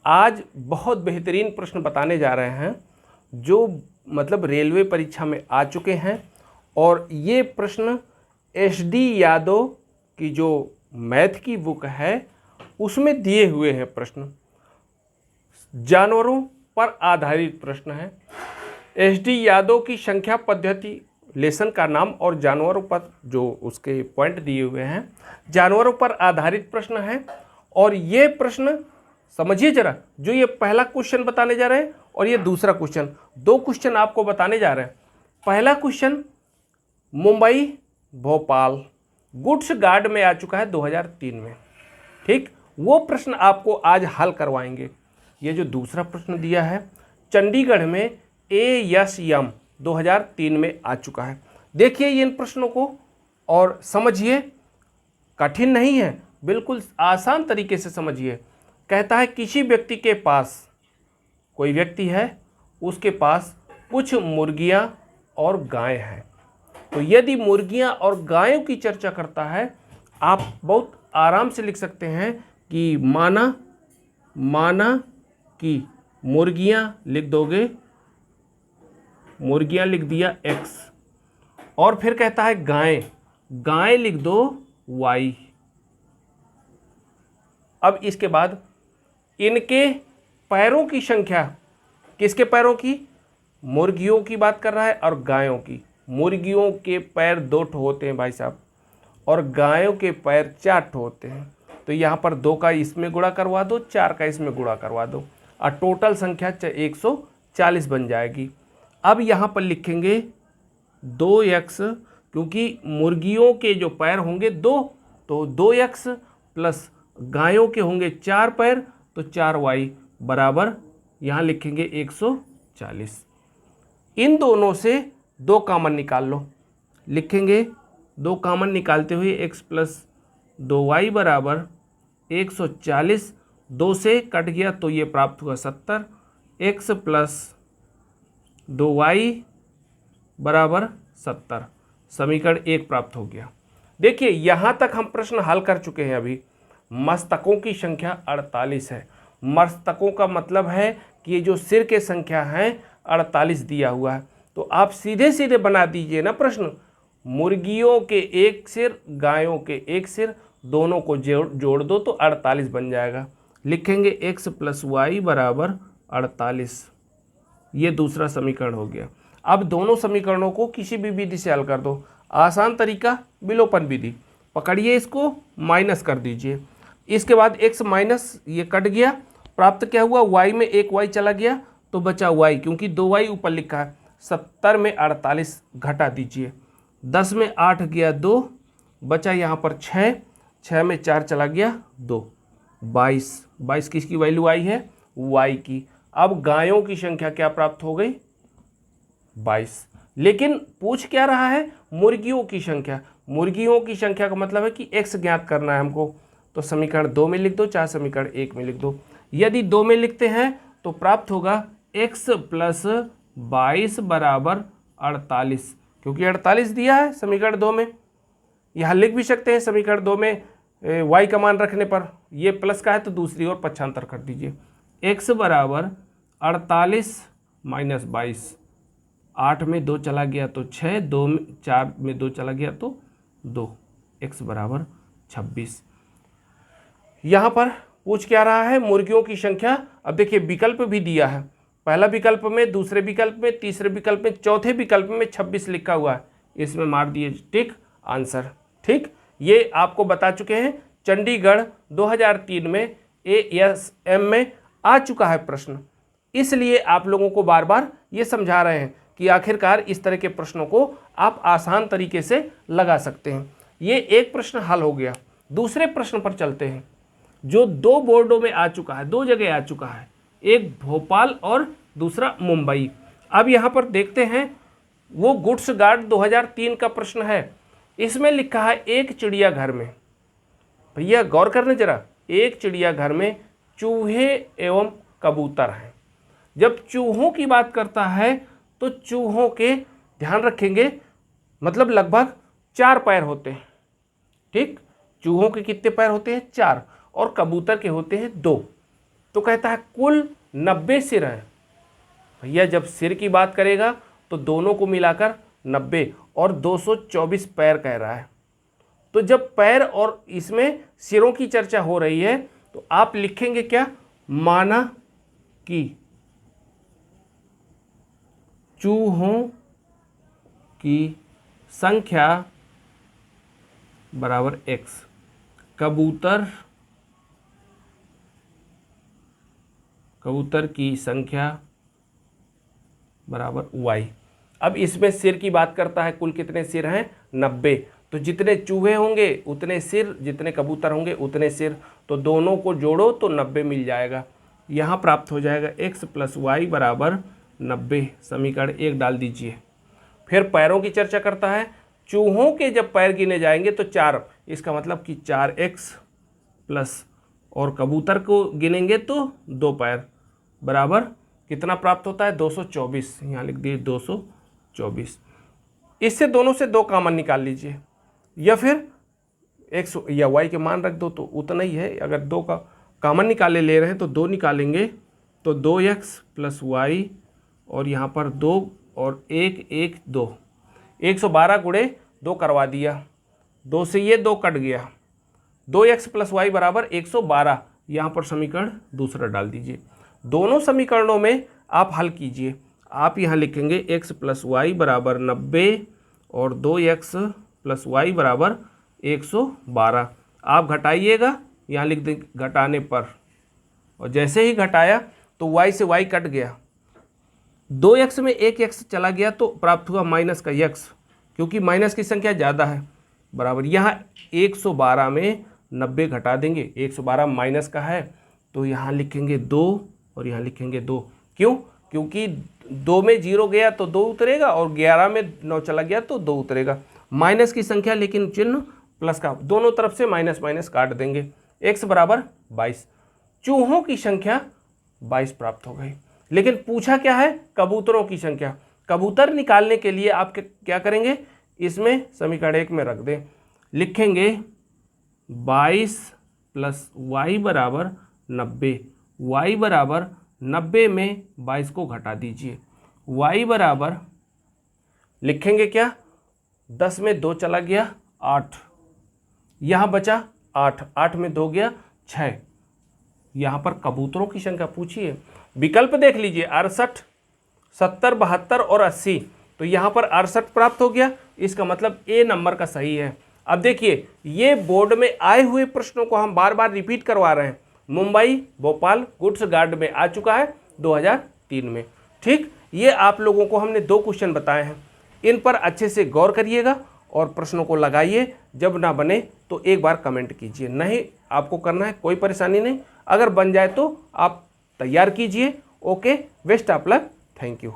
आज बहुत बेहतरीन प्रश्न बताने जा रहे हैं जो मतलब रेलवे परीक्षा में आ चुके हैं। और ये प्रश्न SD यादव की जो मैथ की बुक है उसमें दिए हुए हैं प्रश्न, जानवरों पर आधारित प्रश्न है। SD यादव की संख्या पद्धति लेसन का नाम और जानवरों पर जो उसके पॉइंट दिए हुए हैं, जानवरों पर आधारित प्रश्न है। और ये प्रश्न समझिए जरा, जो ये पहला क्वेश्चन बताने जा रहे हैं और ये दूसरा क्वेश्चन, दो क्वेश्चन आपको बताने जा रहे हैं। पहला question Mumbai Bhopal goods guard में आ चुका है 2003 में, ठीक, वो प्रश्न आपको आज हल करवाएंगे। ये जो दूसरा प्रश्न दिया है चंडीगढ़ में ASM 2003 में आ चुका है। देखिए इन प्रश्नों को और समझिए, कठिन नहीं है, बिल्कुल आसान तरीके से समझिए। कहता है किसी व्यक्ति के पास, कोई व्यक्ति है उसके पास कुछ मुर्गियां और गाय हैं। तो यदि मुर्गियां और गायों की चर्चा करता है, आप बहुत आराम से लिख सकते हैं कि माना कि मुर्गियां लिख दोगे, मुर्गियां लिख दिया X, और फिर कहता है गाय लिख दो Y। अब इसके बाद इनके पैरों की संख्या, किसके पैरों की, मुर्गियों की बात कर रहा है और गायों की। मुर्गियों के पैर 2 होते हैं भाई साहब, और गायों के पैर 4 होते हैं। तो यहाँ पर 2 का इसमें गुणा करवा दो, 4 का इसमें गुणा करवा दो, और टोटल संख्या 140 बन जाएगी। अब यहाँ पर लिखेंगे 2x, क्योंकि मुर्गियों के जो पैर होंगे 2, तो 2x प्लस गायों के होंगे 4 पैर, तो 4y बराबर यहाँ लिखेंगे 140। इन दोनों से 2 कॉमन निकाल लो, लिखेंगे 2 कॉमन निकालते हुए x प्लस 2y बराबर 140। 2 से कट गया तो ये प्राप्त हुआ 70। x प्लस 2y बराबर 70, समीकरण 1 प्राप्त हो गया। देखिए यहाँ तक हम प्रश्न हल कर चुके हैं। अभी मस्तकों की संख्या 48 है। मस्तकों का मतलब है कि ये जो सिर के संख्या है 48 दिया हुआ है। तो आप सीधे सीधे बना दीजिए ना प्रश्न, मुर्गियों के 1 सिर, गायों के 1 सिर, दोनों को जोड़ दो तो 48 बन जाएगा। लिखेंगे x प्लस वाई बराबर 48। ये दूसरा समीकरण हो गया। अब दोनों समीकरणों को किसी भी विधि से हल कर दो। आसान तरीका विलोपन विधि, पकड़िए इसको, माइनस कर दीजिए। इसके बाद x माइनस ये कट गया, प्राप्त क्या हुआ, y में 1 y चला गया तो बचा y, क्योंकि 2y ऊपर लिखा है। 70 में 48 घटा दीजिए, 10 में 8 गया 2, बचा यहाँ पर 6, 6 में 4 चला गया 2, 22 किसकी वैल्यू आई है, y की। अब गायों की संख्या क्या प्राप्त हो गई, 22। लेकिन पूछ क्या रहा है, मुर्गियों की संख्या। मुर्गियों की संख्या का मतलब है कि x ज्ञात करना है हमको। तो समीकरण 2 में लिख दो, चाहे समीकरण 1 में लिख दो। यदि 2 में लिखते हैं तो प्राप्त होगा x प्लस 22 बराबर 48, क्योंकि 48 दिया है समीकरण 2 में। यहाँ लिख भी सकते हैं समीकरण 2 में y का मान रखने पर, ये प्लस का है तो दूसरी ओर पक्षांतर कर दीजिए। x बराबर 48 माइनस 22, 8 में 2 चला गया तो 6, 2 में 4 में 2 चला गया तो 2, x बराबर 26। यहाँ पर पूछ क्या रहा है, मुर्गियों की संख्या। अब देखिए विकल्प भी दिया है, पहला विकल्प में, दूसरे विकल्प में, तीसरे विकल्प में, चौथे विकल्प में 26 लिखा हुआ है, इसमें मार दिए टिक आंसर। ठीक, ये आपको बता चुके हैं। चंडीगढ़ 2003 में ASM में आ चुका है प्रश्न, इसलिए आप लोगों को बार बार ये समझा रहे हैं कि आखिरकार इस तरह के प्रश्नों को आप आसान तरीके से लगा सकते हैं। ये एक प्रश्न हल हो गया। दूसरे प्रश्न पर चलते हैं, जो 2 बोर्डों में आ चुका है, 2 जगह आ चुका है, एक भोपाल और दूसरा मुंबई। अब यहाँ पर देखते हैं, वो गुड्स गार्ड 2003 का प्रश्न है। इसमें लिखा है एक चिड़ियाघर में, भैया गौर करने जरा, एक चिड़ियाघर में चूहे एवं कबूतर हैं। जब चूहों की बात करता है तो चूहों के, ध्यान रखेंगे, मतलब लगभग 4 पैर होते हैं। ठीक, चूहों के कितने पैर होते हैं, 4, और कबूतर के होते हैं 2। तो कहता है कुल 90 सिर हैं। भैया जब सिर की बात करेगा तो दोनों को मिलाकर 90 और 224 पैर कह रहा है। तो जब पैर और इसमें सिरों की चर्चा हो रही है तो आप लिखेंगे क्या, माना कि चूहों की संख्या बराबर x, कबूतर की संख्या बराबर y। अब इसमें सिर की बात करता है, कुल कितने सिर हैं, 90। तो जितने चूहे होंगे उतने सिर, जितने कबूतर होंगे उतने सिर, तो दोनों को जोड़ो तो 90 मिल जाएगा। यहाँ प्राप्त हो जाएगा x + y बराबर 90। समीकरण 1 डाल दीजिए। फिर पैरों की चर्चा करता है, चूहों के जब पैर गिने जाएंगे तो 4, इसका मतलब कि 4x प्लस, और कबूतर को गिनेंगे तो 2 पैर बराबर कितना प्राप्त होता है, 224। यहाँ लिख दिए 224। इससे दोनों से 2 कॉमन निकाल लीजिए, या फिर x या y के मान रख दो तो उतना ही है। अगर 2 का कॉमन निकाले ले रहे हैं तो 2 निकालेंगे तो 2x + y, और यहाँ पर 2 और 1 1 2, 112 गुणे 2 करवा दिया, 2 से ये 2 कट गया, 2x + y बराबर 112। यहाँ पर समीकरण दूसरा डाल दीजिए। दोनों समीकरणों में आप हल कीजिए। आप यहाँ लिखेंगे x + y बराबर 90 और 2x + y बराबर 112। आप घटाइएगा, यहाँ लिख दें घटाने पर, और जैसे ही घटाया तो y से y कट गया, 2x में 1x चला गया तो प्राप्त हुआ माइनस का x, क्योंकि माइनस की संख्या ज़्यादा है, बराबर यहाँ 112 में 90 घटा देंगे, 112 माइनस का है तो यहाँ लिखेंगे 2 और यहाँ लिखेंगे 2। क्यों? क्योंकि 2 में 0 गया तो 2 उतरेगा और 11 में 9 चला गया तो 2 उतरेगा। माइनस की संख्या लेकिन चिन्ह प्लस का, दोनों तरफ से माइनस माइनस काट देंगे। x बराबर 22। चूहों की संख्या 22 प्राप्त हो गई। लेकिन पूछा क्या है, कबूतरों की संख्या। कबूतर निकालने के लिए आप क्या करेंगे, इसमें समीकरण 1 में रख दें, लिखेंगे 22 + y बराबर 90। y बराबर 90 में 22 को घटा दीजिए, y बराबर लिखेंगे क्या, 10 में 2 चला गया 8, यहाँ बचा 8, 8 में 2 गया 6। यहाँ पर कबूतरों की संख्या पूछिए, विकल्प देख लीजिए 68, 70, 72 और 80। तो यहाँ पर 68 प्राप्त हो गया, इसका मतलब ए नंबर का सही है। अब देखिए, ये बोर्ड में आए हुए प्रश्नों को हम बार बार रिपीट करवा रहे हैं। मुंबई भोपाल गुड्स गार्ड में आ चुका है 2003 में। ठीक, ये आप लोगों को हमने 2 क्वेश्चन बताए हैं, इन पर अच्छे से गौर करिएगा और प्रश्नों को लगाइए। जब ना बने तो एक बार कमेंट कीजिए, नहीं आपको करना है कोई परेशानी नहीं, अगर बन जाए तो आप तैयार कीजिए। Okay, best of luck, thank you.